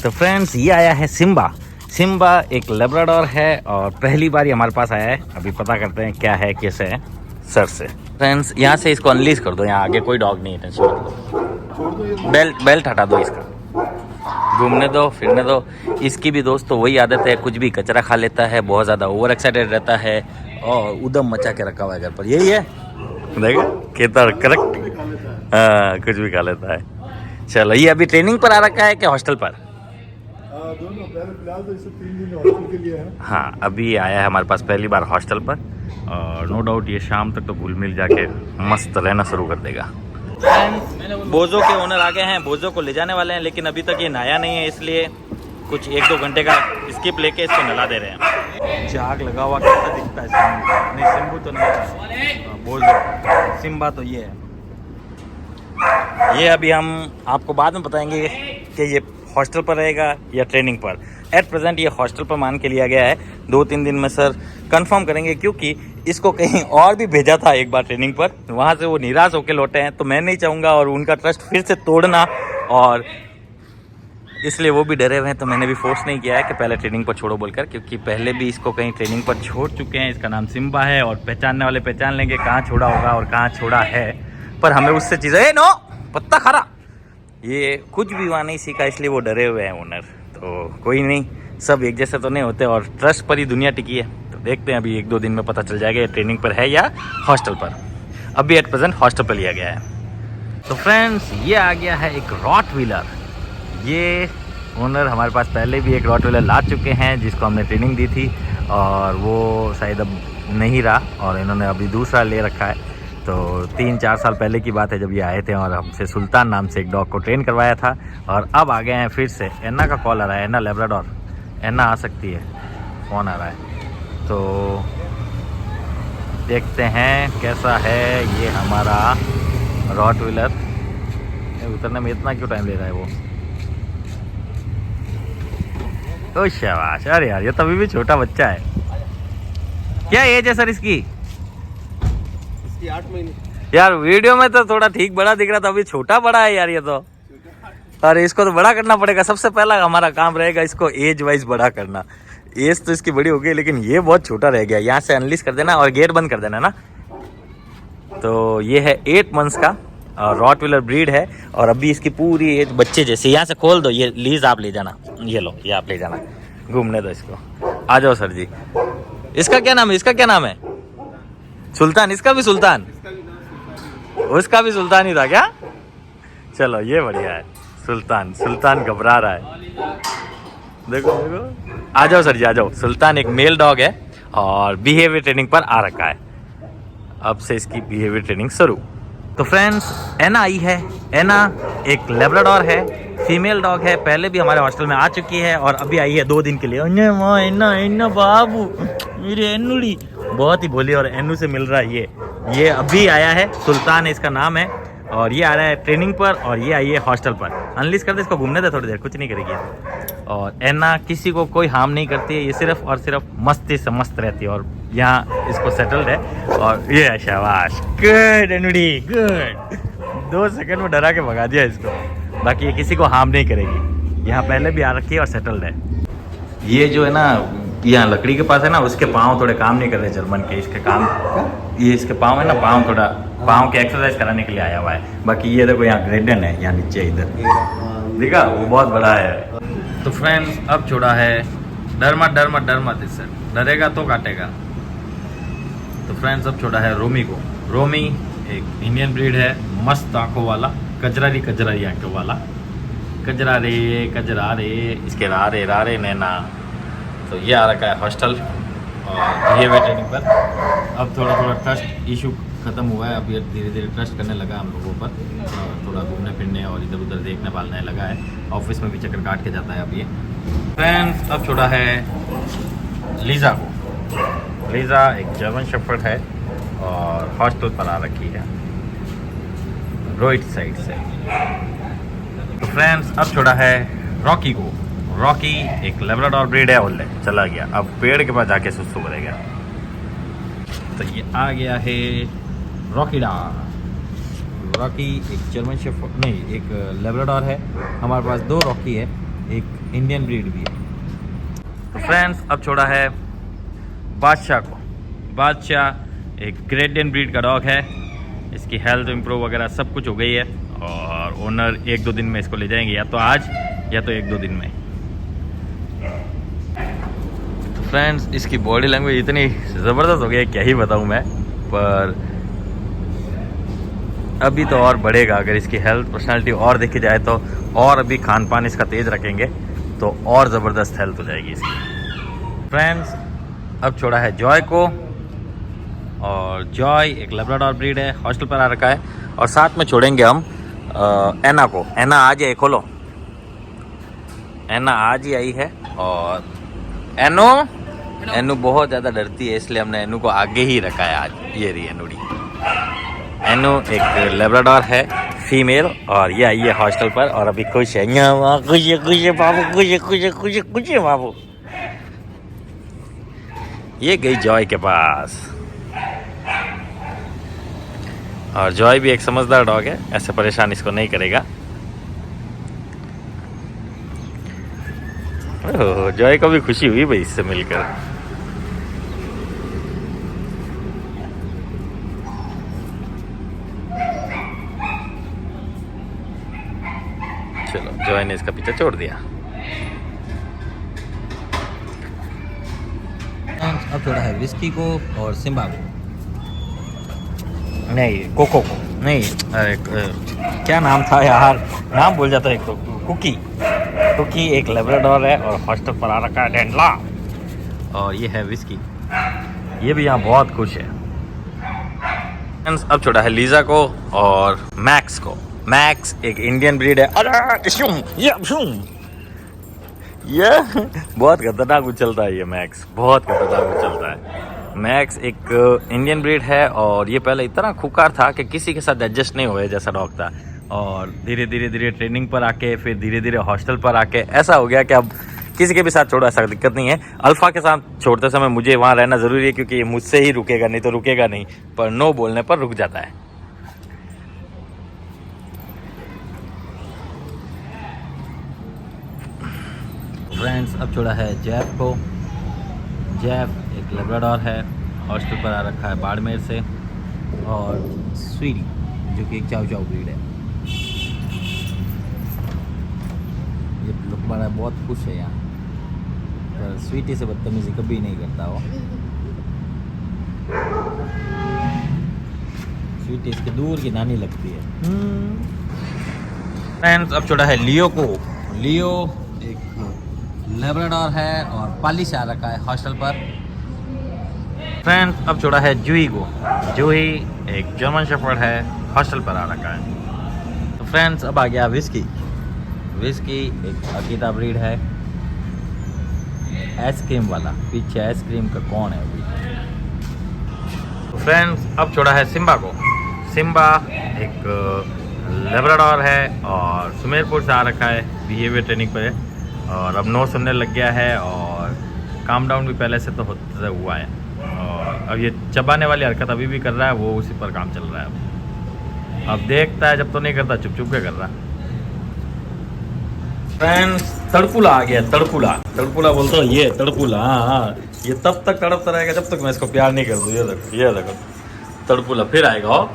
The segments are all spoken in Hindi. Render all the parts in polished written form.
तो फ्रेंड्स ये आया है सिम्बा। सिम्बा एक लेब्राडोर है और पहली बार ये हमारे पास आया है। अभी पता करते हैं क्या है कैसे है सर से। फ्रेंड्स यहाँ से इसको अनलीज कर दो, यहाँ आगे कोई डॉग नहीं है, टेंशन मत लो। बेल्ट हटा दो इसका, घूमने दो फिरने दो। इसकी भी दोस्त तो वही आदत है, कुछ भी कचरा खा लेता है, बहुत ज़्यादा ओवर एक्साइटेड रहता है और उदम मचा के रखा हुआ है घर पर। यही है देखा केतर करेक्ट, हाँ कुछ भी खा लेता है। चलो ये अभी ट्रेनिंग पर आ रखा है कि हॉस्टल पर? दोनों। पहले फिलहाल तो इसे 3 दिन हॉस्टल के लिए है। हाँ अभी आया है हमारे पास पहली बार हॉस्टल पर और नो डाउट ये शाम तक तो घुल मिल जाके मस्त रहना शुरू कर देगा। बोझो के ओनर आ गए हैं, बोझो को ले जाने वाले हैं, लेकिन अभी तक ये नहाया नहीं है, इसलिए कुछ 1-2 घंटे का स्किप लेके इसको नहला दे रहे हैं। झाग लगा हुआ कैसा दिखता है सिम्बू? नहीं सिम्बू तो नहीं है, बोझो। सिम्बा तो ये है। ये अभी हम आपको बाद में बताएंगे कि ये हॉस्टल पर रहेगा या ट्रेनिंग पर। एट प्रेजेंट ये हॉस्टल पर मान के लिया गया है। 2-3 दिन में सर कंफर्म करेंगे, क्योंकि इसको कहीं और भी भेजा था एक बार ट्रेनिंग पर, वहाँ से वो निराश होकर लौटे हैं। तो मैं नहीं चाहूँगा और उनका ट्रस्ट फिर से तोड़ना, और इसलिए वो भी डरे हुए हैं। तो मैंने भी फोर्स नहीं किया है कि पहले ट्रेनिंग पर छोड़ो बोलकर, क्योंकि पहले भी इसको कहीं ट्रेनिंग पर छोड़ चुके हैं। इसका नाम सिम्बा है और पहचानने वाले पहचान लेंगे कहाँ छोड़ा होगा और कहाँ छोड़ा है। पर हमें उससे चीज़ें नो पत्ता खरा ये कुछ भी वहाँ नहीं सीखा, इसलिए वो डरे हुए हैं ओनर। तो कोई नहीं, सब एक जैसे तो नहीं होते और ट्रस्ट पर ही दुनिया टिकी है। तो देखते हैं अभी 1-2 दिन में पता चल जाएगा ये ट्रेनिंग पर है या हॉस्टल पर। अभी एट प्रेजेंट हॉस्टल पर लिया गया है। तो फ्रेंड्स ये आ गया है एक रॉटवीलर। ये ओनर हमारे पास पहले भी एक रॉटवीलर ला चुके हैं जिसको हमने ट्रेनिंग दी थी और वो शायद अब नहीं रहा, और इन्होंने अभी दूसरा ले रखा है। तो 3-4 साल पहले की बात है जब ये आए थे और हमसे सुल्तान नाम से एक डॉग को ट्रेन करवाया था। और अब आ गए हैं फिर से। एन्ना का कॉल आ रहा है, एन्ना लेब्राडोर, एन्ना आ सकती है, फ़ोन आ रहा है। तो देखते हैं कैसा है ये हमारा रॉटवीलर। उतरने में इतना क्यों टाइम ले रहा है वो? ओ शाबाश, अरे यार ये तभी भी छोटा बच्चा है। क्या एज है सर इसकी? 8 महीने। यार वीडियो में तो थोड़ा ठीक बड़ा दिख रहा था, अभी छोटा बड़ा है यार ये तो। अरे इसको तो बड़ा करना पड़ेगा। सबसे पहला हमारा काम रहेगा इसको एज वाइज बड़ा करना। एज तो इसकी बड़ी हो गई, लेकिन ये बहुत छोटा रह गया। यहाँ से अनलीज कर देना और गेट बंद कर देना ना। तो ये है 8 मंथ्स का रॉटवीलर ब्रीड है और अभी इसकी पूरी एज बच्चे जैसे। यहाँ से खोल दो, ये लीज आप ले जाना, ये लो ये आप ले जाना, घूमने दो इसको। आ जाओ सर जी। इसका क्या नाम है? इसका क्या नाम है? सुल्तान। इसका भी सुल्तान? उसका भी सुल्तान ही था क्या? चलो ये बढ़िया है। सुल्तान, सुल्तान घबरा रहा है, देखो देखो। आ जाओ सर जी आ जाओ। सुल्तान एक मेल डॉग है और बिहेवियर ट्रेनिंग पर आ रखा है। अब से इसकी बिहेवियर ट्रेनिंग शुरू। तो फ्रेंड्स एना आई है। एना एक लेब्राडोर है, फीमेल डॉग है, पहले भी हमारे हॉस्टल में आ चुकी है और अभी आई है 2 दिन के लिए। एना एना बाबू मेरी एनुड़ी, बहुत ही भोली और एनू से मिल रहा है ये अभी आया है। सुल्तान इसका नाम है और ये आ रहा है ट्रेनिंग पर और ये आई है हॉस्टल पर। अनलीज कर दे इसको, घूमने दे थोड़ी देर, कुछ नहीं करेगी। और एना किसी को कोई हार्म नहीं करती है, ये सिर्फ और सिर्फ मस्ती से मस्त रहती है और यहाँ इसको सेटल्ड है। और ये है शाबाश, गुड एनुडी गुड। 2 सेकंड में डरा के भगा दिया इसको। बाकी ये किसी को हार्म नहीं करेगी, यहाँ पहले भी आ रखी है और सेटल्ड है। ये जो है ना यहाँ लकड़ी के पास है ना, उसके पाँव थोड़े काम नहीं कर रहे जर्मन के। इसके काम, ये इसके पाँव है ना, पाँव थोड़ा पाँव के एक्सरसाइज कराने के लिए आया हुआ है। बाकी ये देखो यहाँ ग्रेडन है, यहाँ नीचे इधर देखा, वो बहुत बड़ा है। तो फ्रेंड्स अब छोड़ा है, डर मत इससे, डरेगा तो काटेगा। तो फ्रेंड्स अब छोड़ा है रोमी को। रोमी एक इंडियन ब्रीड है, मस्त आंखों वाला, कजरारी आंखों वाला। कजरा रे इसके रारे नैना। तो ये आ रखा है हॉस्टल और बिहेवियर ट्रेनिंग पर। अब थोड़ा ट्रस्ट इशू ख़त्म हुआ है, अब ये धीरे धीरे ट्रस्ट करने लगा हम लोगों पर। थोड़ा घूमने फिरने और इधर उधर देखने भालने लगा है। ऑफिस में भी चक्कर काट के जाता है अब ये। फ्रेंड्स अब छोड़ा है लीज़ा को। लीज़ा एक जर्मन शेफर्ड है और हॉस्टल पर आ रखी है रोइट साइड से। तो फ्रेंड्स अब छोड़ा है रॉकी को। रॉकी एक लेब्राडोर ब्रीड है, ओल्ड है, चला गया, अब पेड़ के पास जाके सुसु करेगा। तो ये आ गया है रॉकीडा। रॉकी एक जर्मन शेफर्ड नहीं, एक लेब्राडोर है। हमारे पास 2 रॉकी है, एक इंडियन ब्रीड भी है। तो फ्रेंड्स अब छोड़ा है बादशाह को। बादशाह एक ग्रेट डेन ब्रीड का डॉग है। इसकी हेल्थ इम्प्रूव वगैरह सब कुछ हो गई है और ओनर 1-2 दिन में इसको ले जाएंगे, या तो आज या तो 1-2 दिन में। तो फ्रेंड्स इसकी बॉडी लैंग्वेज इतनी ज़बरदस्त हो गई है, क्या ही बताऊँ मैं। पर अभी तो और बढ़ेगा अगर इसकी हेल्थ पर्सनालिटी और देखी जाए तो, और अभी खान पान इसका तेज़ रखेंगे तो और ज़बरदस्त हेल्थ हो जाएगी इसकी। फ्रेंड्स अब छोड़ा है जॉय को, और जॉय एक लैब्राडोर ब्रीड है, हॉस्टल पर आ रखा है। और साथ में छोड़ेंगे हम एना को। एना आज ही खोलो, एना आज ही आई है। और एनू बहुत ज़्यादा डरती है, इसलिए हमने एनू को आगे ही रखा है आज। ये रही एनूडी। एनू एक लैब्राडोर है फीमेल, और ये आई है हॉस्टल पर और अभी खुश है। खुश है, खुश है बाबू, खुश है, खुश है, खुश है, खुश है बाबू। ये गई जॉय के पास। और जॉय भी एक समझदार डॉग है, ऐसे परेशान इसको नहीं करेगा। जॉय को भी खुशी हुई भाई इससे मिलकर। चलो जॉय ने इसका पीछा छोड़ दिया। अब थोड़ा है विस्की को और सिम्बा को, नहीं कोको को नहीं, अरे क्या नाम था यार, नाम भूल जाता है। एक तो कुकी एक लैब्राडोर है और हॉस्टल पर आ रखा है डेंडला। और ये है विस्की, ये भी यहाँ बहुत खुश है। अब छोड़ा है लीजा को और मैक्स को। मैक्स एक इंडियन ब्रीड है। अरे ये बहुत खतरनाक उछलता है ये मैक्स, बहुत खतरनाक उछलता है। मैक्स एक इंडियन ब्रीड है और ये पहले इतना खुकार था कि किसी के साथ एडजस्ट नहीं हुए जैसा डॉग था। और धीरे धीरे ट्रेनिंग पर आके, फिर धीरे धीरे हॉस्टल पर आके ऐसा हो गया कि अब किसी के भी साथ छोड़ो, ऐसा दिक्कत नहीं है। अल्फ़ा के साथ छोड़ते समय मुझे वहाँ रहना ज़रूरी है, क्योंकि ये मुझसे ही रुकेगा, नहीं तो रुकेगा नहीं। पर नो बोलने पर रुक जाता है। फ्रेंड्स अब छोड़ा है जैफ को। जैफ एक लैब्राडोर है, हॉस्टल पर आ रखा है बाड़मेर से। और स्वीटी जो कि एक चाउ ब्रीड है। ये लुक बड़ा बहुत खुश है यहाँ पर, स्वीटी से बदतमीजी कभी नहीं करता वो। स्वीटी इसके दूर की नानी लगती है। फ्रेंड्स अब छोड़ा है लियो को। लियो एक लैब्राडोर है और पाली से आ रखा है हॉस्टल पर। फ्रेंड्स अब छोड़ा है जूही को। जूही एक जर्मन शेफर्ड है, हॉस्टल पर आ रखा है। तो फ्रेंड्स अब आ गया विस्की। विस्की एक अकीता ब्रीड है, आइसक्रीम वाला। पीछे आइसक्रीम का कौन है अभी। तो फ्रेंड्स अब छोड़ा है सिम्बा को। सिम्बा एक लैब्राडोर है और सुमेरपुर से आ रखा है, बिहेवियर ट्रेनिंग पर है। और अब नो सुनने लग गया है और काम डाउन भी पहले से तो होता हुआ है। और अब ये चबाने वाली हरकत अभी भी कर रहा है, वो उसी पर काम चल रहा है। अब देखता है, जब तो नहीं करता चुप के कर रहा। फ्रेंड्स तड़पुला आ गया। तड़पुला बोलते हो, ये तड़पुला। हाँ, ये तब तक तड़पता रहेगा जब तक मैं इसको प्यार नहीं कर दूँ। ये देखो तड़पुला फिर आएगा। हो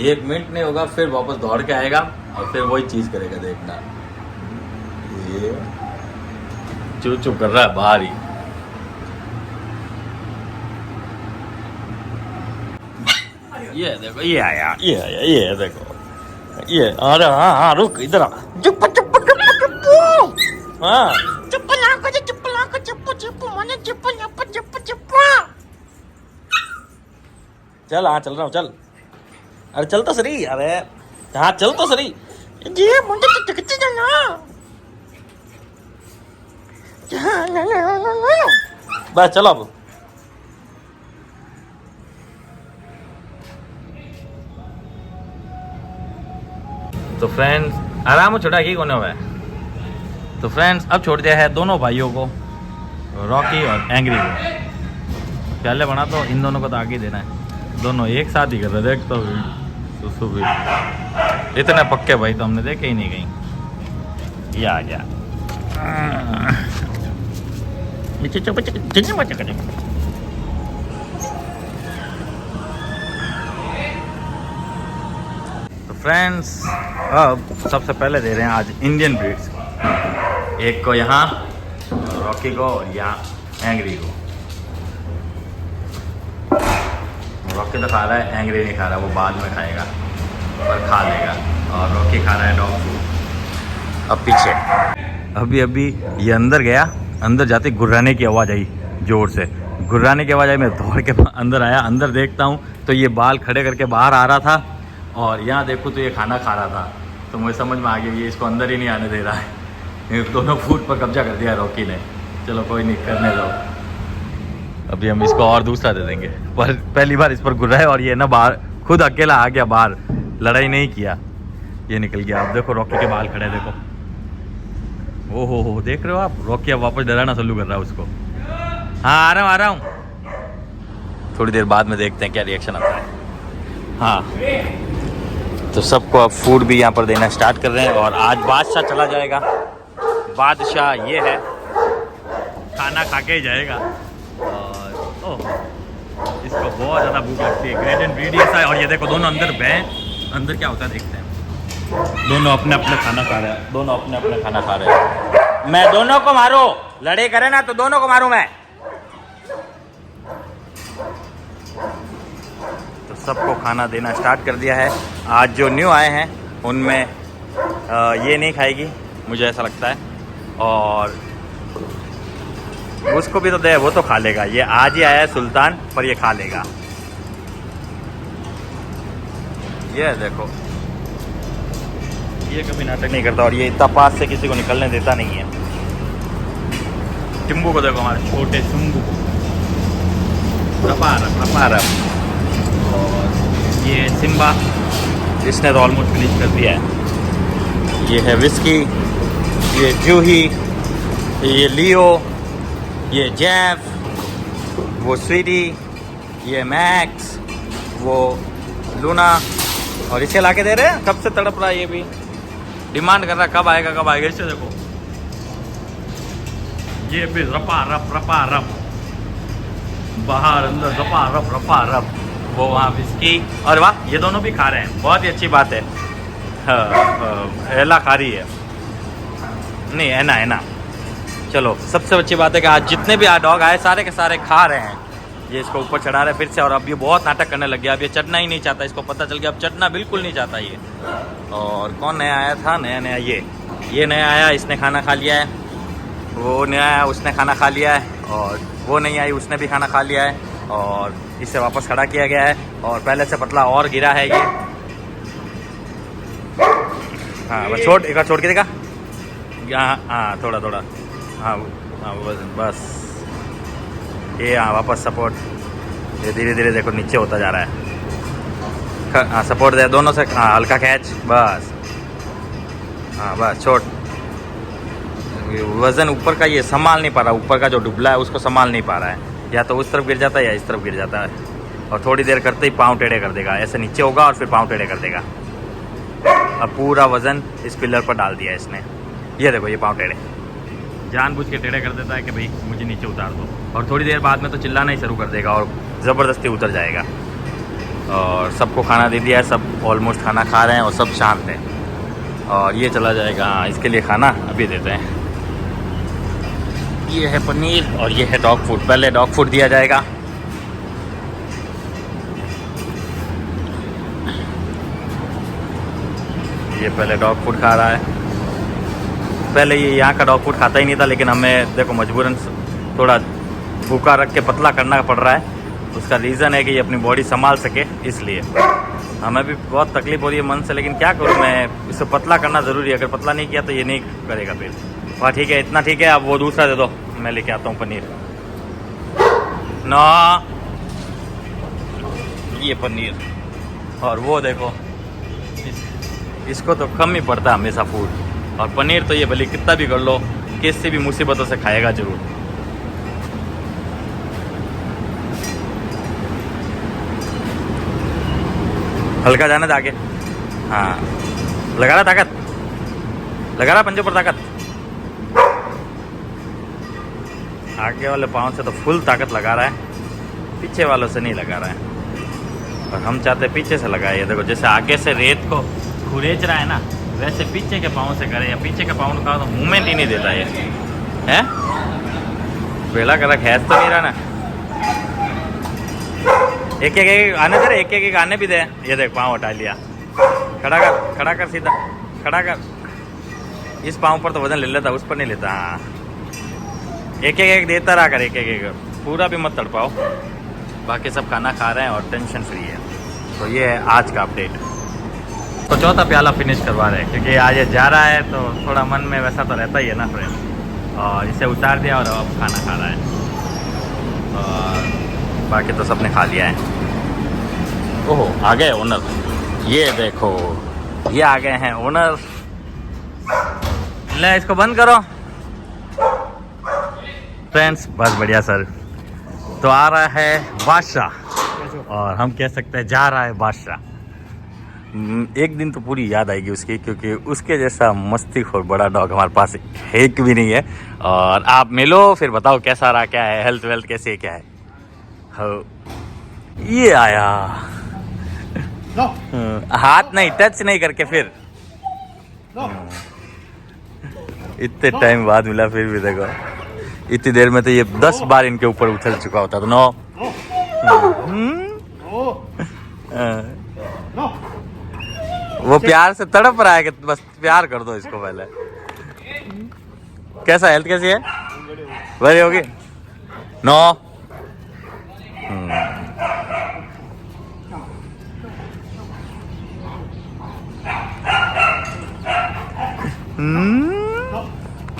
1 मिनट नहीं होगा, फिर वापस दौड़ के आएगा और फिर वही चीज़ करेगा। देखना, ये चुप कर रहा है बाहर ही। ये देखो, ये आया, ये देखो, ये। अरे हाँ रुक, इधर आ। चुप हाँ, चल। हाँ चल रहा हूँ, चल। अरे चल तो सही। अरे हाँ चल तो सही। ये मुझे बस चलो अब। तो फ्रेंड्स आराम हो, छोटा की कोने हुआ है। तो फ्रेंड्स अब छोड़ दिया है दोनों भाइयों को, रॉकी और एंग्री को। पहले बना तो इन दोनों को तो आगे देना है। दोनों एक साथ ही कर रहे, देख तो सुसु भी इतने पक्के भाई तो हमने देखे ही नहीं कहीं। ये आ गया। तो फ्रेंड्स अब सबसे पहले दे रहे हैं आज इंडियन ब्रीड्स, एक को यहाँ रॉकी को और यहाँ एंग्री को। रॉकी तो खा रहा है, एंग्री नहीं खा रहा, वो बाद में खाएगा पर खा लेगा। और रॉकी खा रहा है डॉग फूड। अब पीछे अभी ये अंदर गया, अंदर जाते गुर्राने की आवाज़ आई, ज़ोर से गुर्राने की आवाज़ आई। मैं दौड़ के अंदर आया, अंदर देखता हूँ तो ये बाल खड़े करके बाहर आ रहा था और यहाँ देखो तो ये खाना खा रहा था। तो मुझे समझ में आ गया ये इसको अंदर ही नहीं आने दे रहा है। ये दोनों फूड पर कब्जा कर दिया रॉकी ने। चलो कोई नहीं, करने दो। अभी हम इसको और दूसरा दे देंगे, पर पहली बार इस पर गुर्रा है और ये ना बाहर खुद अकेला आ गया बाहर, लड़ाई नहीं किया, ये निकल गया। अब देखो रॉकी के बाल खड़े, देखो ओ हो देख रहे हो आप, रॉकी अब वापस डराना चालू कर रहा है उसको। हाँ आ रहा हूँ। थोड़ी देर बाद में देखते हैं क्या रिएक्शन आता है। हाँ तो सबको अब फूड भी यहाँ पर देना स्टार्ट कर रहे हैं और आज बादशाह चला जाएगा। बादशाह ये है, खाना खा के ही जाएगा। और ओह इसको बहुत ज़्यादा भूख लगती है, ग्रेट एंड ब्रीड ऐसा है। और ये देखो दोनों अंदर अंदर क्या होता है देखते हैं। दोनों अपने अपने खाना खा रहे हैं, दोनों अपने अपने खाना खा रहे हैं। मैं दोनों को मारो, लड़े करे ना तो दोनों को मारूं मैं। तो सबको खाना देना स्टार्ट कर दिया है। आज जो न्यू आए हैं उनमें ये नहीं खाएगी मुझे ऐसा लगता है, और उसको भी तो दे, वो तो खा लेगा। ये आज ही आया है सुल्तान, पर ये खा लेगा। ये देखो ये कभी नाटक नहीं करता और ये इतना पास से किसी को निकलने देता नहीं है। चिंबू को देखो, हमारे छोटे चिंबू को रपा रप। और ये सिम्बा, इसने तो ऑलमोस्ट फिनिश कर दिया है। ये है विस्की, ये जूही, ये लियो, ये जेफ, वो स्वीटी, ये मैक्स, वो लूना। और इसे लाके दे रहे हैं, कब से तड़प रहा है, ये भी डिमांड कर रहा है कब आएगा। इसे देखो ये भी रपा रप बाहर अंदर रपा रप। वो वहाँ विस्की, और वाह ये दोनों भी खा रहे हैं, बहुत ही अच्छी बात है। एला खा रही है, नहीं एना। चलो सबसे अच्छी बात है कि आज जितने भी डॉग आए सारे के सारे खा रहे हैं। ये इसको ऊपर चढ़ा रहे हैं फिर से, और अब ये बहुत नाटक करने लग गया। अब ये चढ़ना ही नहीं चाहता, इसको पता चल गया अब चढ़ना बिल्कुल नहीं चाहता ये। और कौन नया आया था, नया ये नया आया, इसने खाना खा लिया है। वो नया आया, उसने खाना खा लिया है। और वो नहीं आई, उसने भी खाना खा लिया है। और इसे वापस खड़ा किया गया है और पहले से पतला और गिरा है ये। हाँ बस एक बार छोड़ के देखा यहाँ, हाँ थोड़ा हाँ बस ये। हाँ वापस सपोर्ट, ये धीरे धीरे देखो नीचे होता जा रहा है। हाँ सपोर्ट दे दोनों से, हाँ हल्का कैच बस। हाँ बस छोड़, वज़न ऊपर का ये संभाल नहीं पा रहा, ऊपर का जो डुबला है उसको संभाल नहीं पा रहा है। या तो उस तरफ गिर जाता है या इस तरफ गिर जाता है। और थोड़ी देर करते ही पाँव टेढ़े कर देगा, ऐसे नीचे होगा और फिर पाँव टेढ़े कर देगा। अब पूरा वज़न इस पिलर पर डाल दिया इसने। ये देखो ये पाँव टेढ़े, जानबूझ के टेढ़े कर देता है कि भाई मुझे नीचे उतार दो। और थोड़ी देर बाद में तो चिल्लाना ही शुरू कर देगा और ज़बरदस्ती उतर जाएगा। और सबको खाना दे दिया है, सब ऑलमोस्ट खाना खा रहे हैं और सब शांत हैं। और ये चला जाएगा, हाँ इसके लिए खाना अभी देते हैं। ये है पनीर और ये है डॉग फूड। पहले डॉग फूड दिया जाएगा। ये पहले डॉग फूड खा रहा है। पहले ये यहाँ का डॉग फूड खाता ही नहीं था, लेकिन हमें देखो मजबूरन थोड़ा भूखा रख के पतला करना पड़ रहा है। उसका रीज़न है कि ये अपनी बॉडी संभाल सके, इसलिए हमें भी बहुत तकलीफ हो रही है मन से, लेकिन क्या करूँ मैं, इसे पतला करना ज़रूरी है। अगर पतला नहीं किया तो ये नहीं करेगा फिर। वाह ठीक है, इतना ठीक है। अब वो दूसरा दे दो, मैं लेके आता हूँ पनीर। ना ये पनीर, और वो देखो इसको तो कम ही पड़ता है हमेशा फूड। और पनीर तो ये भले कितना भी कर लो, किसी भी मुसीबतों से खाएगा जरूर। हल्का जाना था आगे, हाँ लगा रहा ताकत, लगा रहा पंजों पर ताकत। आगे वाले पाँव से तो फुल ताकत लगा रहा है, पीछे वालों से नहीं लगा रहा है। और हम चाहते हैं पीछे से लगाए। ये देखो जैसे आगे से रेत को खुरेच रहा है ना, वैसे पीछे के पाँव से करे, या पीछे के पाँव का तो मूवमेंट ही नहीं देता ये है। बेड़ा करा खैस तो नहीं रहा ना। एक आने दे, एक आने भी दे। ये देख पाँव हटा लिया, खड़ा कर सीधा, खड़ा कर। इस पाँव पर तो वजन ले लेता, उस पर नहीं लेता। हाँ, एक देता रहा कर, एक पूरा भी मत तड़पाओ। बाकी सब खाना खा रहे हैं और टेंशन फ्री है। तो ये है आज का अपडेट। तो चौथा प्याला फिनिश करवा रहे हैं, क्योंकि आज ये जा रहा है तो थोड़ा मन में वैसा तो रहता ही है ना फ्रेंड। और इसे उतार दिया और अब खाना खा रहा है। और बाकी तो सबने खा लिया है। ओहो, आ गए ओनर। ये देखो, ये आ गए हैं ओनर। ले इसको बंद करो फ्रेंड्स। बस बढ़िया सर। तो आ रहा है बादशाह, और हम कह सकते हैं जा रहा है बादशाह। एक दिन तो पूरी याद आएगी उसकी, क्योंकि उसके जैसा मस्तीखोर बड़ा डॉग हमारे पास एक भी नहीं है। और आप मिलो फिर बताओ कैसा रहा, क्या है हेल्थ वेल्थ कैसे है, क्या है। हो, ये आया। हाथ नहीं, टच नहीं करके फिर इतने टाइम बाद मिला, फिर भी देखो इतनी देर में तो ये 10 बार इनके ऊपर उछल चुका होता था। नो वो प्यार से तड़प रहा है कि बस प्यार कर दो इसको पहले। कैसा हेल्थ कैसी है? बड़ी होगी? नो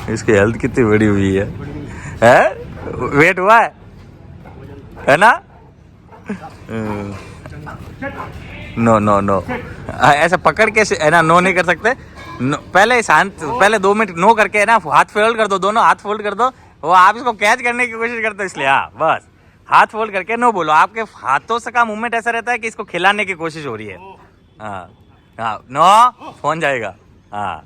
इसकी हेल्थ कितनी बड़ी हुई है? वेट हुआ है ना? नो नो नो, ऐसा पकड़ के है ना, नो नहीं कर सकते। पहले शांत, पहले 2 मिनट नो करके है ना, हाथ फोल्ड कर दो, दोनों हाथ फोल्ड कर दो। वो आप इसको कैच करने की कोशिश करते हो, इसलिए हाँ बस हाथ फोल्ड करके नो बोलो। आपके हाथों से का मूवमेंट ऐसा रहता है कि इसको खिलाने की कोशिश हो रही है। हाँ हाँ, नो फोन जाएगा। हाँ,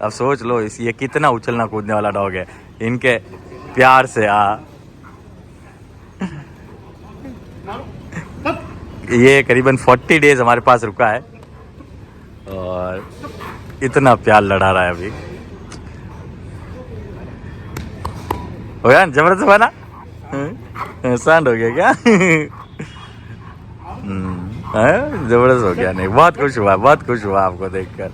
अब सोच लो ये कितना उछलना कूदने वाला डॉग है। इनके प्यार से ये करीबन 40 डेज हमारे पास रुका है और इतना प्यार लड़ा रहा है अभी। हो गया जबरदस्त हुआ ना? शांत हो गया क्या? जबरदस्त हो गया। नहीं, बहुत खुश हुआ आपको देखकर।